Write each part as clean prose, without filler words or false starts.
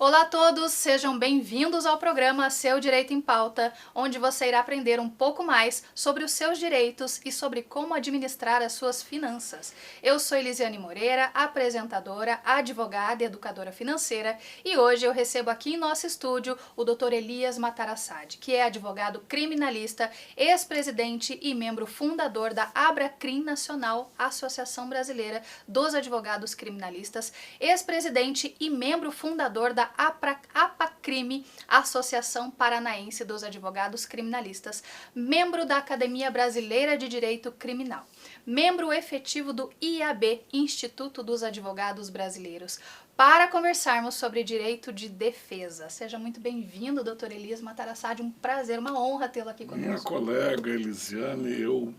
Olá a todos, sejam bem-vindos ao programa Seu Direito em Pauta, onde você irá aprender um pouco mais sobre os seus direitos e sobre como administrar as suas finanças. Eu sou Elisiane Moreira, apresentadora, advogada e educadora financeira, e hoje eu recebo aqui em nosso estúdio o Dr. Elias Matarassade, que é advogado criminalista, ex-presidente e membro fundador da Abracrim Nacional, Associação Brasileira dos Advogados Criminalistas, ex-presidente e membro fundador da APACRIME, Associação Paranaense dos Advogados Criminalistas, membro da Academia Brasileira de Direito Criminal, membro efetivo do IAB, Instituto dos Advogados Brasileiros, para conversarmos sobre direito de defesa. Seja muito bem-vindo, Dr. Elias Matarassade, um prazer, uma honra tê-lo aqui conosco. Minha colega Elisiane, eu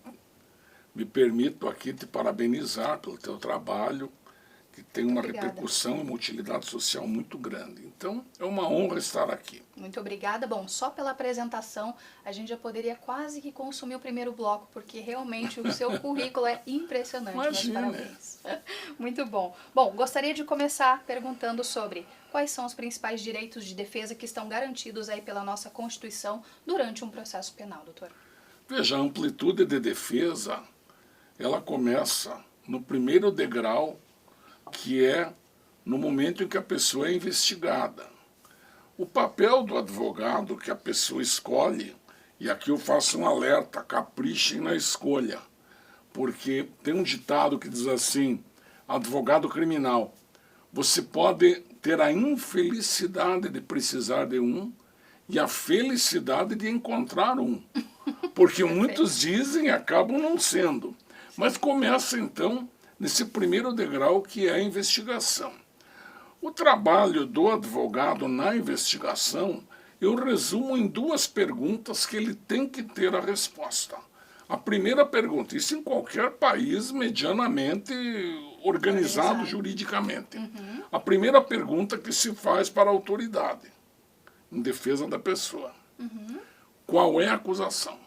me permito aqui te parabenizar pelo teu trabalho, que tem uma repercussão e uma utilidade social muito grande. Então, é uma honra estar aqui. Muito obrigada. Bom, só pela apresentação, a gente já poderia quase que consumir o primeiro bloco, porque realmente o seu currículo é impressionante. Imagina. Muito bom. Bom, gostaria de começar perguntando sobre quais são os principais direitos de defesa que estão garantidos aí pela nossa Constituição durante um processo penal, doutor. Veja, a amplitude de defesa, ela começa no primeiro degrau, que é no momento em que a pessoa é investigada. O papel do advogado que a pessoa escolhe, e aqui eu faço um alerta, caprichem na escolha, porque tem um ditado que diz assim, advogado criminal, você pode ter a infelicidade de precisar de um e a felicidade de encontrar um, porque muitos dizem e acabam não sendo. Mas começa então nesse primeiro degrau, que é a investigação. O trabalho do advogado na investigação, eu resumo em duas perguntas que ele tem que ter a resposta. A primeira pergunta, isso em qualquer país medianamente organizado juridicamente. A primeira pergunta que se faz para a autoridade, em defesa da pessoa. Qual é a acusação?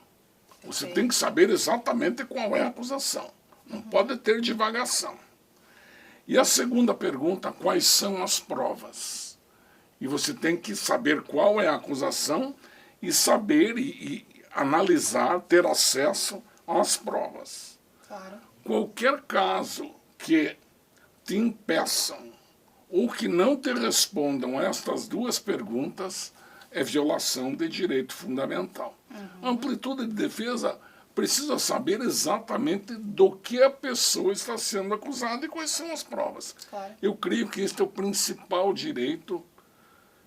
Você tem que saber exatamente qual é a acusação. Não pode ter divagação. E a segunda pergunta, quais são as provas? E você tem que saber qual é a acusação e saber e analisar, ter acesso às provas. Claro. Qualquer caso que te impeçam ou que não te respondam a estas duas perguntas é violação de direito fundamental. A amplitude de defesa precisa saber exatamente do que a pessoa está sendo acusada e quais são as provas. Claro. Eu creio que este é o principal direito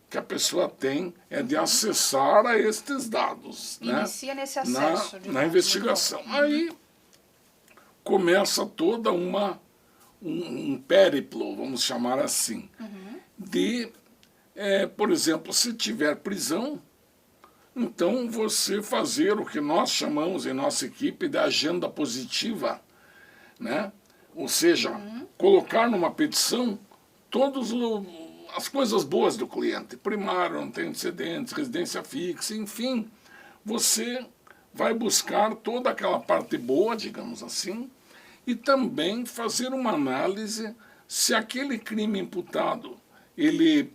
que a pessoa tem, é de acessar a estes dados. Inicia nesse acesso. Na investigação. Aí começa toda um périplo, vamos chamar assim, de, por exemplo, se tiver prisão, então, você fazer o que nós chamamos em nossa equipe de agenda positiva, né? Ou seja, colocar numa petição todas as coisas boas do cliente, primário, não tem antecedentes, residência fixa, enfim, você vai buscar toda aquela parte boa, digamos assim, e também fazer uma análise se aquele crime imputado, ele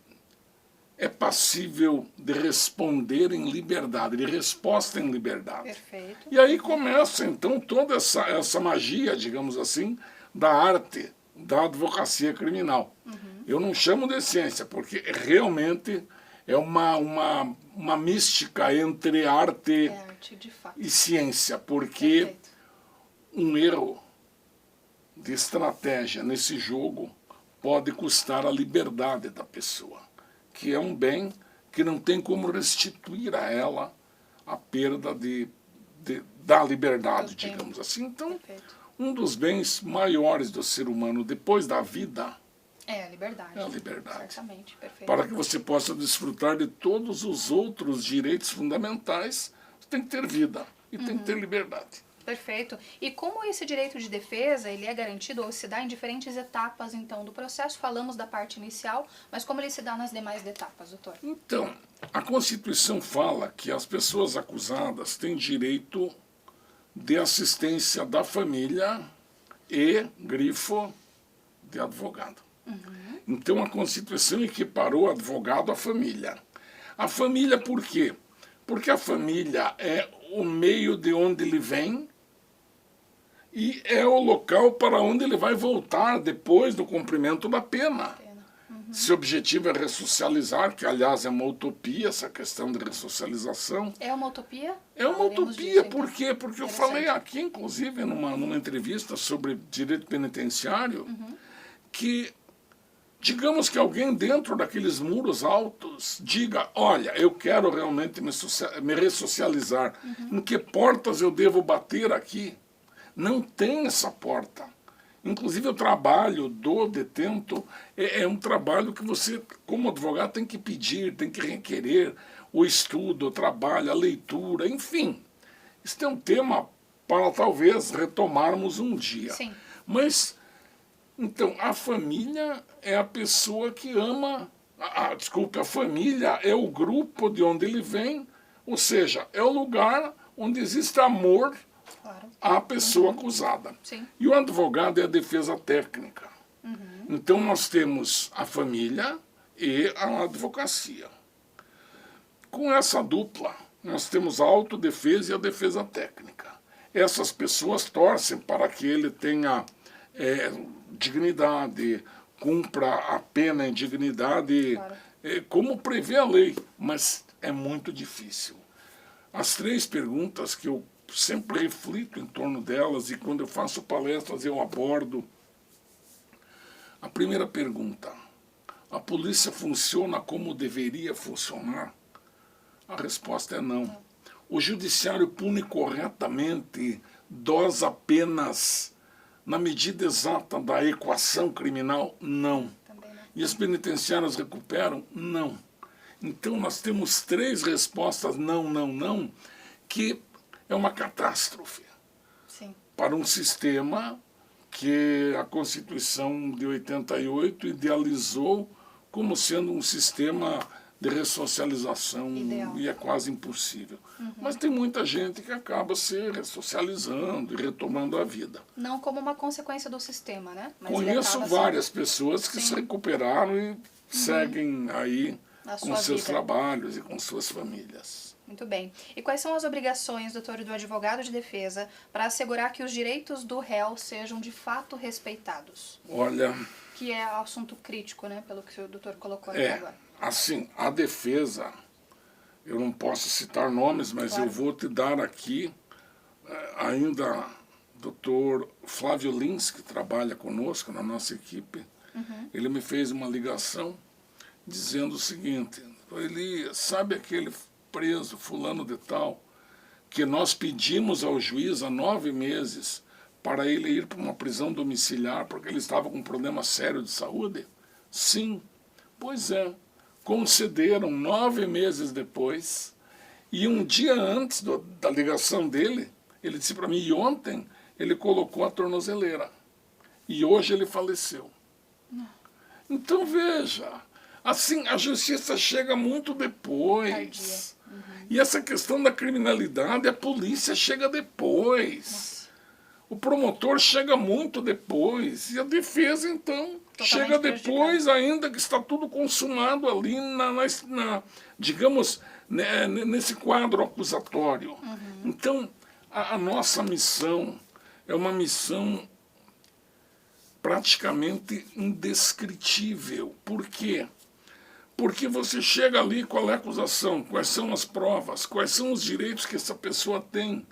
é passível de responder em liberdade, de resposta em liberdade. Perfeito. E aí começa, então, toda essa magia, digamos assim, da arte da advocacia criminal. Eu não chamo de ciência, porque realmente é uma mística entre arte, de fato. e ciência, porque Perfeito. um erro de estratégia nesse jogo pode custar a liberdade da pessoa, que é um bem que não tem como restituir a ela a perda da liberdade, digamos assim. Então, um dos bens maiores do ser humano depois da vida é a liberdade. É a liberdade. Certamente, perfeito. Para que você possa desfrutar de todos os outros direitos fundamentais, você tem que ter vida e tem que ter liberdade. Perfeito. E como esse direito de defesa, ele é garantido ou se dá em diferentes etapas, então, do processo? Falamos da parte inicial, mas como ele se dá nas demais etapas, doutor? Então, a Constituição fala que as pessoas acusadas têm direito de assistência da família e grifo de advogado. Então a Constituição equiparou advogado à família. A família por quê? Porque a família é o meio de onde ele vem e é o local para onde ele vai voltar depois do cumprimento da pena. Se o objetivo é ressocializar, que aliás é uma utopia essa questão de ressocialização. É uma utopia? É uma utopia, por quê? Porque eu falei aqui, inclusive, numa entrevista sobre direito penitenciário, que digamos que alguém dentro daqueles muros altos diga, olha, eu quero realmente me ressocializar, em que portas eu devo bater aqui? Não tem essa porta. Inclusive o trabalho do detento é um trabalho que você, como advogado, tem que pedir, tem que requerer o estudo, o trabalho, a leitura, enfim. Isso é um tema para talvez retomarmos um dia. Sim. Mas, então, a família é a pessoa que ama... desculpe, a família é o grupo de onde ele vem, ou seja, é o lugar onde existe amor à pessoa acusada. Sim. E o advogado é a defesa técnica. Então nós temos a família e a advocacia. Com essa dupla, nós temos a autodefesa e a defesa técnica. Essas pessoas torcem para que ele tenha dignidade, cumpra a pena em dignidade, como prevê a lei, mas é muito difícil. As 3 perguntas que eu sempre reflito em torno delas e quando eu faço palestras eu abordo. A primeira pergunta, a polícia funciona como deveria funcionar? A resposta é não. O judiciário pune corretamente, dosa penas na medida exata da equação criminal? Não. E as penitenciárias recuperam? Não. Então nós temos 3 respostas não, que é uma catástrofe. Sim. Para um sistema que a Constituição de 88 idealizou como sendo um sistema de ressocialização ideal. E é quase impossível. Mas tem muita gente que acaba se ressocializando e retomando a vida. Não como uma consequência do sistema, né? Mas Conheço várias pessoas que se recuperaram e seguem aí com seus trabalhos e com suas famílias. Muito bem. E quais são as obrigações, doutor, do advogado de defesa para assegurar que os direitos do réu sejam de fato respeitados? Olha... Que é assunto crítico, né? Pelo que o doutor colocou aqui agora. Assim, a defesa, eu não posso citar nomes, mas eu vou te dar aqui ainda doutor Flávio Lins, que trabalha conosco na nossa equipe. Ele me fez uma ligação dizendo o seguinte, ele sabe aquele preso fulano de tal, que nós pedimos ao juiz há 9 meses para ele ir para uma prisão domiciliar porque ele estava com um problema sério de saúde? Sim, pois é, concederam 9 meses depois, e um dia antes da ligação dele, ele disse para mim, e ontem ele colocou a tornozeleira, e hoje ele faleceu. Então veja, assim, a justiça chega muito depois. E essa questão da criminalidade, a polícia chega depois. O promotor chega muito depois. E a defesa, então, chega depois, ainda que está tudo consumado ali, digamos, nesse quadro acusatório. Então, a nossa missão é uma missão praticamente indescritível. Por quê? Porque você chega ali, qual é a acusação, quais são as provas, quais são os direitos que essa pessoa tem.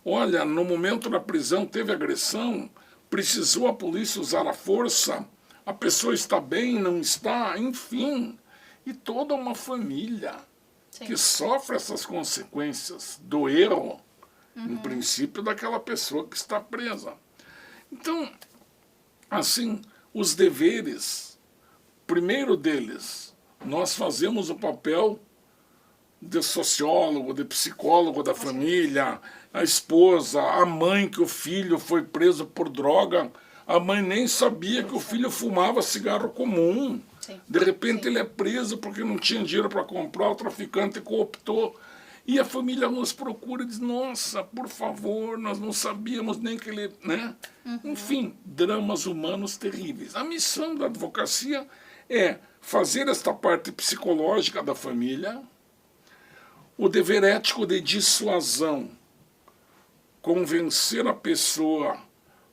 Olha, no momento da prisão teve agressão, precisou a polícia usar a força, a pessoa está bem, não está, enfim. E toda uma família que sofre essas consequências do erro, em princípio, daquela pessoa que está presa. Então, assim, os deveres, primeiro deles, nós fazemos o papel de sociólogo, de psicólogo da família, a esposa, a mãe que o filho foi preso por droga, a mãe nem sabia que o filho fumava cigarro comum. De repente ele é preso porque não tinha dinheiro para comprar, o traficante cooptou. E a família nos procura e diz, nossa, por favor, nós não sabíamos nem que ele... né? Enfim, dramas humanos terríveis. A missão da advocacia é fazer esta parte psicológica da família, o dever ético de dissuasão, convencer a pessoa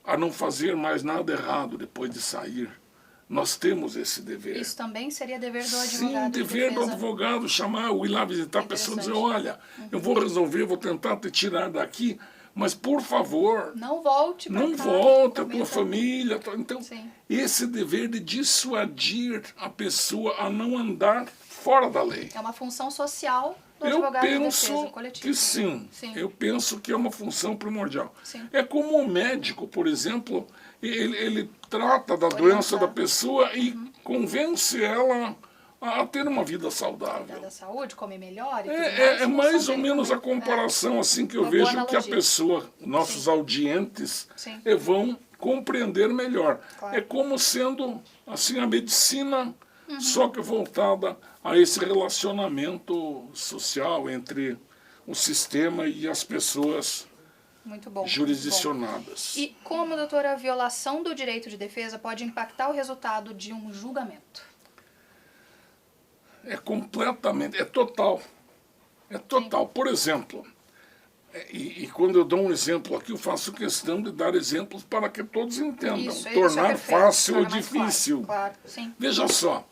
a não fazer mais nada errado depois de sair. Nós temos esse dever. Isso também seria dever do advogado? Sim, o dever do advogado chamar, ir lá visitar a pessoa e dizer, olha, eu vou resolver, vou tentar te tirar daqui, mas por favor, não volte para cá. Não volte a tua família. Então, Sim. esse dever de dissuadir a pessoa a não andar fora da lei. É uma função social do Eu advogado de defesa penso coletiva. que sim. Eu penso que é uma função primordial. Sim. É como o médico, por exemplo, ele trata da doença da pessoa e convence ela a ter uma vida saudável. Cuidar da saúde, comer melhor e tudo É mais ou menos a comparação assim que eu Uma boa vejo que a analogia. pessoa, nossos audientes, Sim. vão compreender melhor. Claro. É como sendo assim a medicina, só que voltada a esse relacionamento social entre o sistema e as pessoas Muito bom. jurisdicionadas. E como, doutora, a violação do direito de defesa pode impactar o resultado de um julgamento? É completamente, é total. É total. Por exemplo, e quando eu dou um exemplo aqui, eu faço questão de dar exemplos para que todos entendam. Isso é Tornar perfeito, fácil ou torna mais difícil. Claro, sim. Veja só,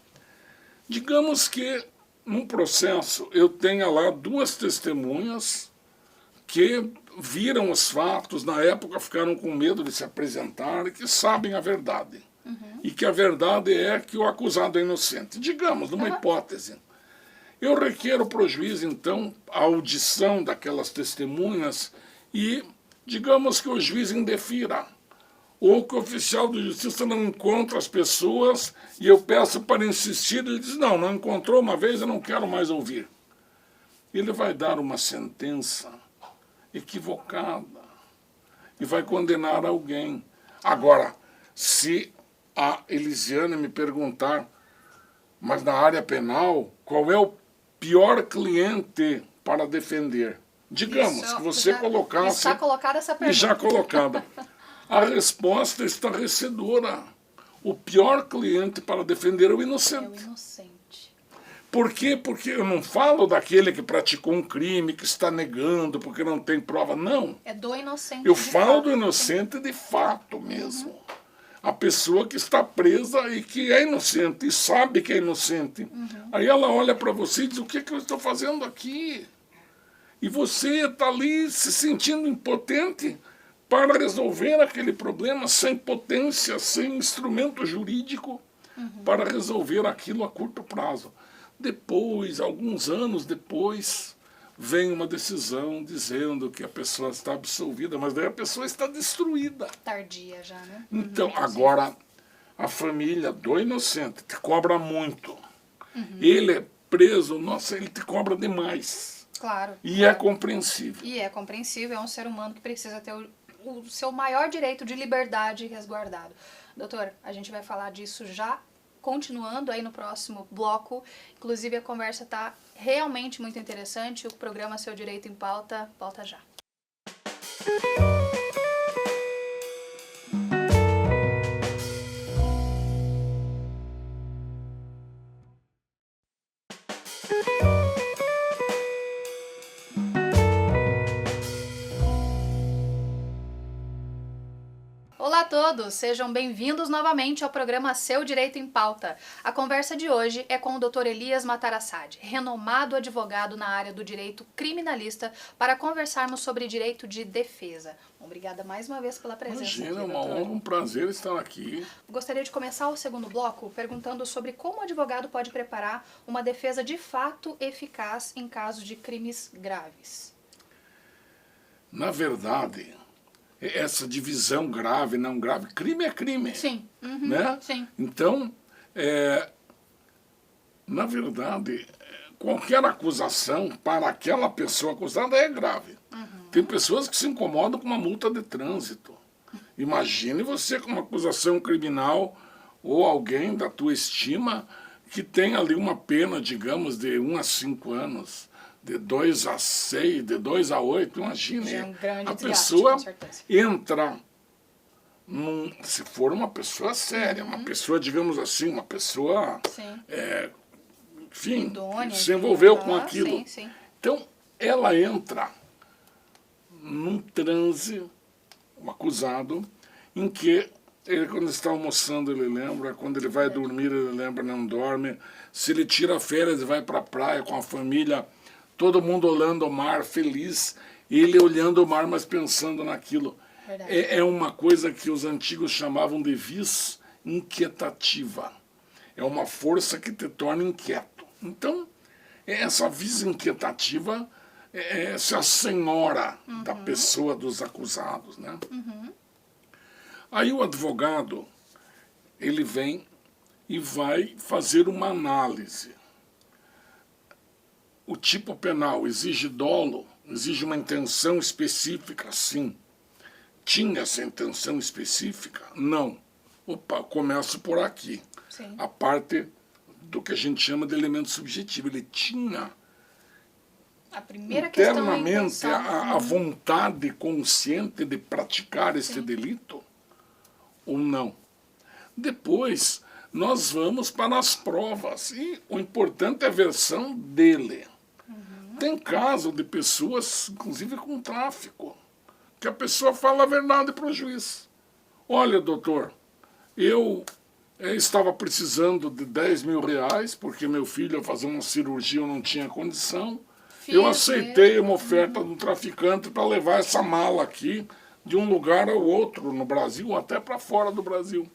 digamos que num processo eu tenha lá duas testemunhas que viram os fatos, na época ficaram com medo de se apresentar e que sabem a verdade. E que a verdade é que o acusado é inocente. Digamos, numa hipótese. Eu requeiro para o juiz, então, a audição daquelas testemunhas e digamos que o juiz indefira. Ou que o oficial de justiça não encontra as pessoas e eu peço para insistir, ele diz, não encontrou uma vez, eu não quero mais ouvir. Ele vai dar uma sentença equivocada e vai condenar alguém. Agora, se a Elisiane me perguntar, mas na área penal, qual é o pior cliente para defender? Digamos Isso, que você colocasse... Está colocada essa pergunta. E já colocada. A resposta estarrecedora. O pior cliente para defender é o inocente. É o inocente. Por quê? Porque eu não falo daquele que praticou um crime, que está negando, porque não tem prova. Não. É do inocente. Eu de falo fato. do inocente de fato mesmo. A pessoa que está presa e que é inocente, e sabe que é inocente. Aí ela olha para você e diz, o que eu estou fazendo aqui? E você está ali se sentindo impotente para resolver aquele problema sem potência, sem instrumento jurídico para resolver aquilo a curto prazo. Depois, alguns anos depois, vem uma decisão dizendo que a pessoa está absolvida, mas daí a pessoa está destruída. Tardia já, né? Então, agora, a família do inocente te cobra muito. Ele é preso, nossa, ele te cobra demais. Claro. E é compreensível. E é compreensível, é um ser humano que precisa ter o seu maior direito de liberdade resguardado. Doutor, a gente vai falar disso já continuando aí no próximo bloco. Inclusive a conversa está realmente muito interessante. O programa Seu Direito em Pauta, volta já. Olá a todos, sejam bem-vindos novamente ao programa Seu Direito em Pauta. A conversa de hoje é com o Dr. Elias Matarassade, renomado advogado na área do direito criminalista, para conversarmos sobre direito de defesa. Obrigada mais uma vez pela presença. Imagina, é aqui, uma doutor. honra, um prazer estar aqui. Gostaria de começar o segundo bloco perguntando sobre como o advogado pode preparar uma defesa de fato eficaz em casos de crimes graves. Na verdade, essa divisão grave, não grave, crime é crime. Sim. Né? Sim. Então, na verdade, qualquer acusação para aquela pessoa acusada é grave. Tem pessoas que se incomodam com uma multa de trânsito. Imagine você com uma acusação criminal ou alguém da tua estima que tem ali uma pena, digamos, de 1 a 5 anos, de 2 a 6, de 2 a 8, imagine. Já é um grande A desgaste, pessoa com certeza. entra se for uma pessoa séria, uma pessoa, digamos assim, uma pessoa, Sim. Enfim, Idônea, se envolveu enfim, com aquilo. Sim, sim. Então, ela entra num transe, um acusado, em que ele, quando está almoçando, ele lembra, quando ele vai dormir, ele lembra, não dorme. Se ele tira férias e vai para a praia com a família, todo mundo olhando o mar, feliz, e ele olhando o mar, mas pensando naquilo. É uma coisa que os antigos chamavam de vis inquietativa. É uma força que te torna inquieto. Então, essa vis inquietativa se a senhora da pessoa dos acusados, né? Aí o advogado, ele vem e vai fazer uma análise. O tipo penal exige dolo, exige uma intenção específica, sim. Tinha essa intenção específica? Não. Opa, começo por aqui. Sim. A parte do que a gente chama de elemento subjetivo. Ele tinha A primeira questão é internamente a vontade consciente de praticar esse delito ou não. Depois, nós vamos para as provas. E o importante é a versão dele. Tem caso de pessoas, inclusive com tráfico, que a pessoa fala a verdade para o juiz. Olha, doutor, eu estava precisando de 10 mil reais, porque meu filho ia fazer uma cirurgia, eu não tinha condição. Eu aceitei uma oferta do traficante para levar essa mala aqui de um lugar ao outro no Brasil, até para fora do Brasil.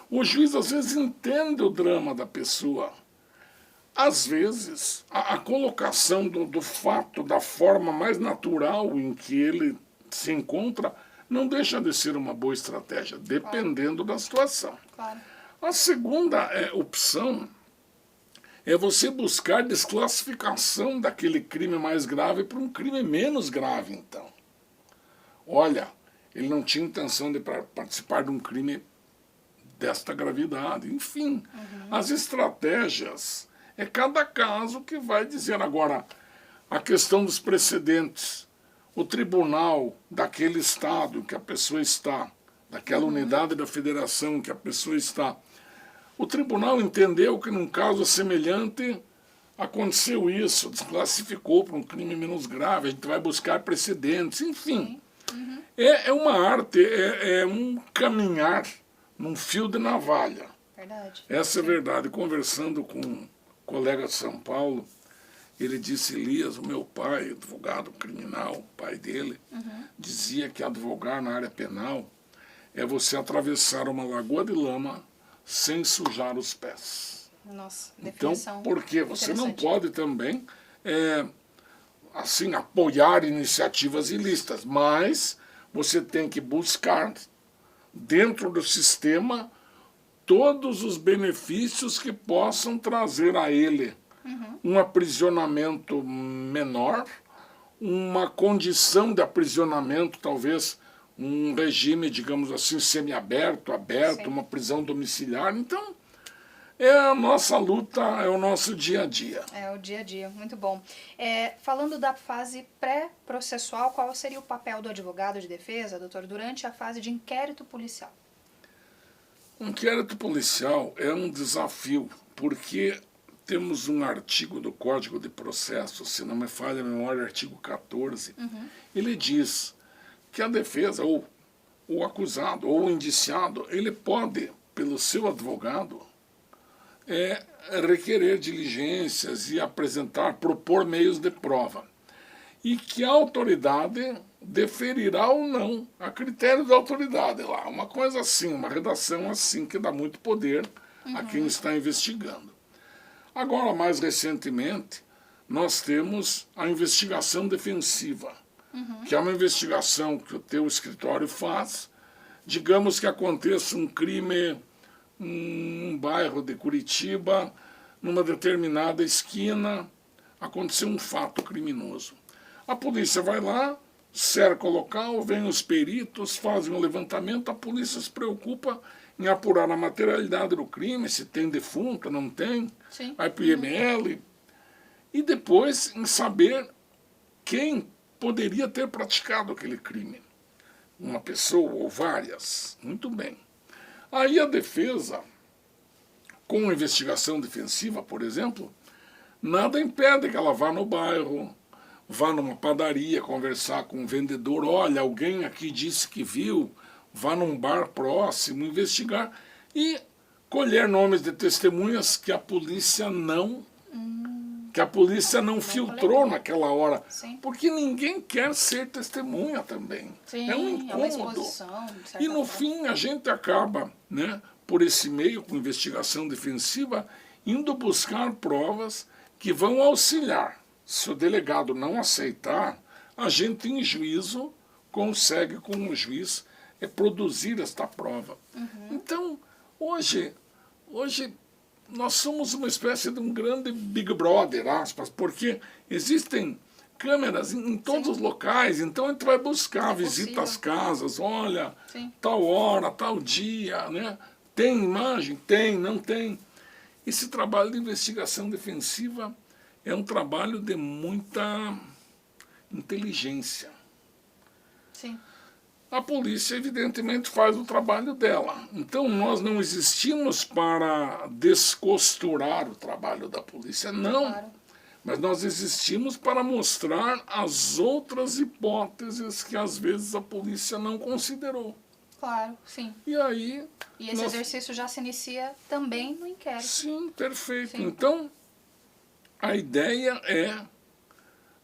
O juiz, às vezes, entende o drama da pessoa. Às vezes, a colocação do fato, da forma mais natural em que ele se encontra, não deixa de ser uma boa estratégia, dependendo da situação. Claro. A segunda opção é você buscar desclassificação daquele crime mais grave para um crime menos grave, então. Olha, ele não tinha intenção de participar de um crime desta gravidade. Enfim, as estratégias é cada caso que vai dizer. Agora, a questão dos precedentes. O tribunal daquele estado em que a pessoa está, daquela unidade da federação em que a pessoa está, o tribunal entendeu que num caso semelhante aconteceu isso, desclassificou para um crime menos grave, a gente vai buscar precedentes, enfim. É uma arte, é um caminhar num fio de navalha. Verdade. Essa é a verdade. Conversando com um colega de São Paulo, ele disse, Elias, o meu pai, advogado criminal, o pai dele, dizia que advogar na área penal é você atravessar uma lagoa de lama sem sujar os pés. Nossa, então, definição porque você não interessante. pode também assim, apoiar iniciativas ilícitas, mas você tem que buscar dentro do sistema todos os benefícios que possam trazer a ele um aprisionamento menor, uma condição de aprisionamento, talvez um regime, digamos assim, semiaberto, aberto, uma prisão domiciliar. Então, é a nossa luta, é o nosso dia a dia. É o dia a dia, muito bom. Falando da fase pré-processual, qual seria o papel do advogado de defesa, doutor, durante a fase de inquérito policial? O inquérito policial é um desafio, porque temos um artigo do Código de Processo, se não me falha a memória, artigo 14, ele diz que a defesa, ou o acusado, ou o indiciado, ele pode, pelo seu advogado, requerer diligências e propor meios de prova. E que a autoridade deferirá ou não a critério da autoridade lá. Uma coisa assim, uma redação assim, que dá muito poder a quem está investigando. Agora, mais recentemente, nós temos a investigação defensiva, que é uma investigação que o teu escritório faz. Digamos que aconteça um crime num bairro de Curitiba, numa determinada esquina, aconteceu um fato criminoso. A polícia vai lá, cerca o local, vem os peritos, fazem um levantamento, a polícia se preocupa em apurar a materialidade do crime, se tem defunto, não tem, Sim. vai para o IML, e depois em saber quem poderia ter praticado aquele crime. uma pessoa ou várias. Muito bem. Aí a defesa, com a investigação defensiva, por exemplo, nada impede que ela vá no bairro, vá numa padaria conversar com um vendedor, olha, alguém aqui disse que viu, vá num bar próximo, investigar e colher nomes de testemunhas que a polícia não filtrou naquela hora. Sim. Porque ninguém quer ser testemunha também. Sim, é um é uma incômodo. exposição, de certa E no forma. fim a gente acaba, né, por esse meio, com investigação defensiva, indo buscar provas que vão auxiliar. Se o delegado não aceitar, a gente em juízo consegue com o juiz produzir esta prova. Então, hoje nós somos uma espécie de um grande Big Brother, aspas, porque existem câmeras em todos Sim. os locais, então a gente vai buscar, É visita as possível. casas, olha, Sim. tal hora, tal dia, né? Tem imagem? Tem, não tem. Esse trabalho de investigação defensiva é um trabalho de muita inteligência. Sim. A polícia, evidentemente, faz o trabalho dela. Então, nós não existimos para descosturar o trabalho da polícia, não. Claro. Mas nós existimos para mostrar as outras hipóteses que, às vezes, a polícia não considerou. Claro, sim. E aí... E esse exercício já se inicia também no inquérito. Sim, perfeito. Sim. Então, a ideia é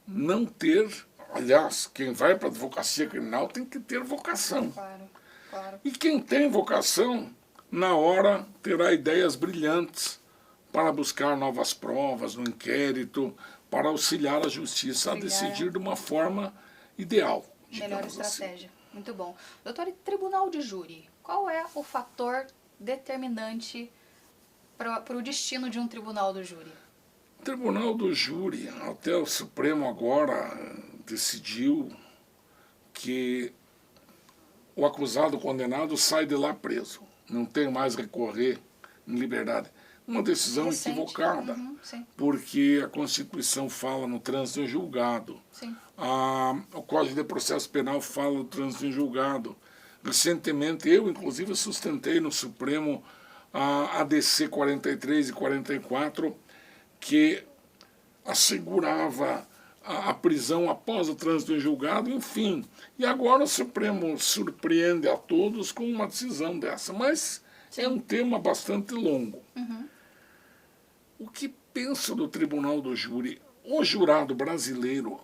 não ter... Aliás, quem vai para a advocacia criminal tem que ter vocação. Claro, claro. E quem tem vocação, na hora, terá ideias brilhantes para buscar novas provas no inquérito, para auxiliar a justiça a decidir de uma forma ideal. Melhor digamos assim. estratégia. Muito bom. Doutor, e tribunal de júri? Qual é o fator determinante para o destino de um tribunal do júri? O tribunal do júri, até o Supremo agora decidiu que o acusado condenado sai de lá preso. Não tem mais recorrer em liberdade. Uma decisão Recente. equivocada, Sim, porque a Constituição fala no trânsito em julgado. sim. O Código de Processo Penal fala no trânsito em julgado. Recentemente, eu, inclusive, sustentei no Supremo a ADC 43 e 44, que assegurava a prisão após o trânsito em julgado, enfim. E agora o Supremo surpreende a todos com uma decisão dessa. Mas é um tema bastante longo. O que penso do tribunal do júri? O jurado brasileiro,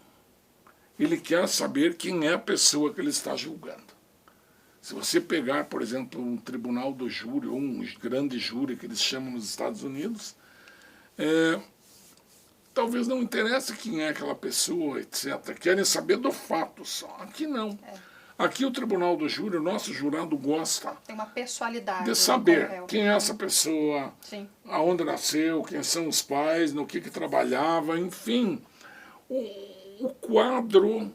ele quer saber quem é a pessoa que ele está julgando. Se você pegar, por exemplo, um tribunal do júri, ou um grande júri que eles chamam nos Estados Unidos, talvez não interesse quem é aquela pessoa, etc. Querem saber do fato só. Aqui não. Aqui o tribunal do júri, o nosso jurado gosta Tem uma pessoalidade. de saber no quem é essa pessoa, Sim. aonde nasceu, quem são os pais, no que trabalhava, enfim. O quadro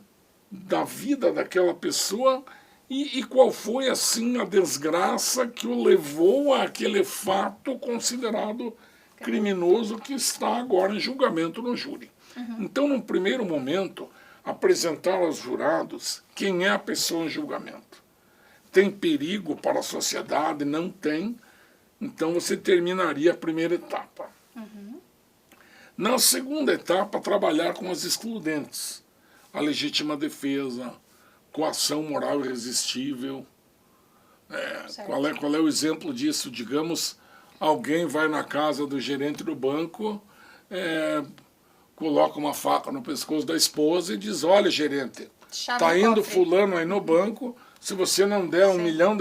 da vida daquela pessoa e qual foi, assim, a desgraça que o levou àquele fato considerado criminoso que está agora em julgamento no júri. Então, num primeiro momento, apresentar aos jurados quem é a pessoa em julgamento. Tem perigo para a sociedade? Não tem. Então, você terminaria a primeira etapa. Na segunda etapa, trabalhar com as excludentes. A legítima defesa, coação moral irresistível. Qual é o exemplo disso? Digamos, alguém vai na casa do gerente do banco, coloca uma faca no pescoço da esposa e diz, olha, gerente, está indo fulano aí no banco, se você não der R$1 milhão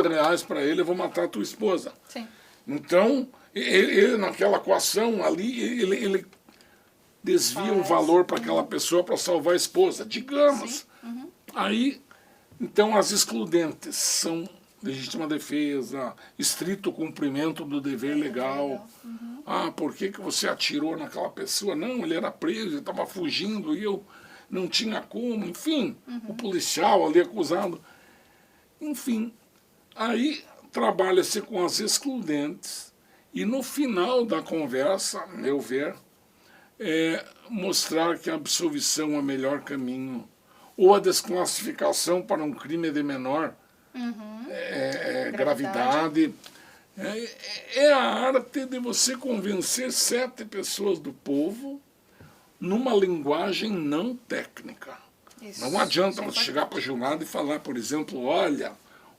para ele, eu vou matar a tua esposa. Sim. Então, ele naquela coação ali, ele desvia um valor para aquela pessoa para salvar a esposa, digamos. Aí, então, as excludentes são legítima defesa, estrito cumprimento do dever legal. Por que você atirou naquela pessoa? Não, ele era preso, ele estava fugindo e eu não tinha como. Enfim, o policial ali acusado. Enfim, aí trabalha-se com as excludentes e no final da conversa, a meu ver, mostrar que a absolvição é o melhor caminho ou a desclassificação para um crime de menor gravidade. É a arte de você convencer 7 pessoas do povo numa linguagem não técnica. Isso. Não adianta Isso você é chegar para o jurado e falar, por exemplo, olha,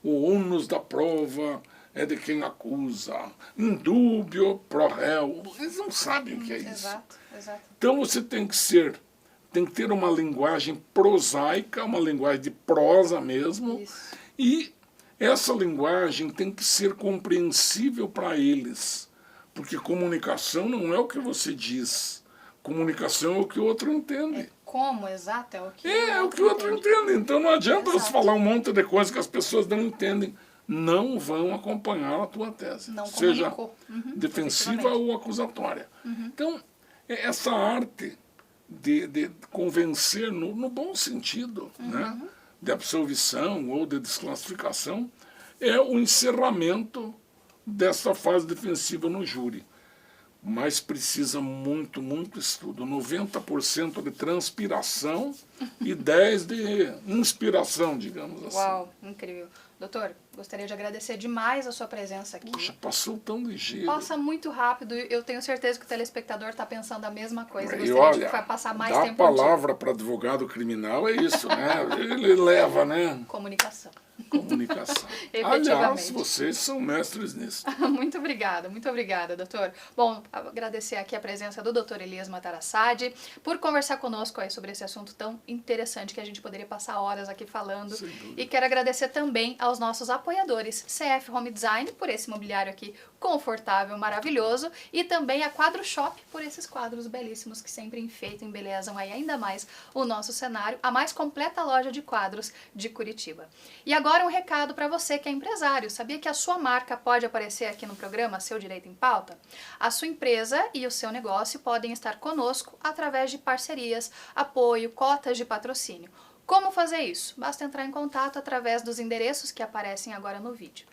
o ônus da prova é de quem acusa, indúbio pro réu. Eles não sabem o que é isso. Exato. Então você tem que ter uma linguagem prosaica, uma linguagem de prosa mesmo, Isso. e essa linguagem tem que ser compreensível para eles, porque comunicação não é o que você diz, comunicação é o que o outro entende. Como, exato, é o que o que o outro entende. Então não adianta você Exato. falar um monte de coisa que as pessoas não entendem. Não vão acompanhar a tua tese, Não seja comunicou. defensiva ou acusatória. Então, essa arte de convencer no bom sentido, né, de absolvição ou de desclassificação, é o encerramento dessa fase defensiva no júri. Mas precisa muito estudo. 90% de transpiração e 10% de inspiração, digamos assim. Uau, incrível. Doutor, gostaria de agradecer demais a sua presença aqui. Poxa, passou tão ligeiro. Passa muito rápido, eu tenho certeza que o telespectador está pensando a mesma coisa. E Gostaria de olha, que vai passar mais dar tempo a palavra para advogado criminal é isso, né? Ele leva, né? Comunicação. Comunicação. Efetivamente. Aliás, vocês são mestres nisso. Muito obrigada, doutor. Bom, agradecer aqui a presença do doutor Elias Matarassade por conversar conosco aí sobre esse assunto tão interessante que a gente poderia passar horas aqui falando. E quero agradecer também aos nossos apoiadores, CF Home Design, por esse mobiliário aqui confortável, maravilhoso, e também a Quadro Shop, por esses quadros belíssimos que sempre enfeitam, embelezam aí ainda mais o nosso cenário, a mais completa loja de quadros de Curitiba. E agora um recado para você que é empresário. Sabia que a sua marca pode aparecer aqui no programa Seu Direito em Pauta? A sua empresa e o seu negócio podem estar conosco através de parcerias, apoio, cotas de patrocínio. Como fazer isso? Basta entrar em contato através dos endereços que aparecem agora no vídeo.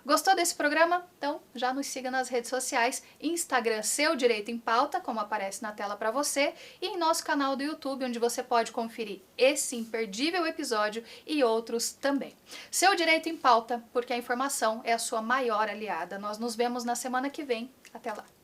Gostou desse programa? Então já nos siga nas redes sociais, Instagram Seu Direito em Pauta, como aparece na tela para você, e em nosso canal do YouTube, onde você pode conferir esse imperdível episódio e outros também. Seu Direito em Pauta, porque a informação é a sua maior aliada. Nós nos vemos na semana que vem. Até lá!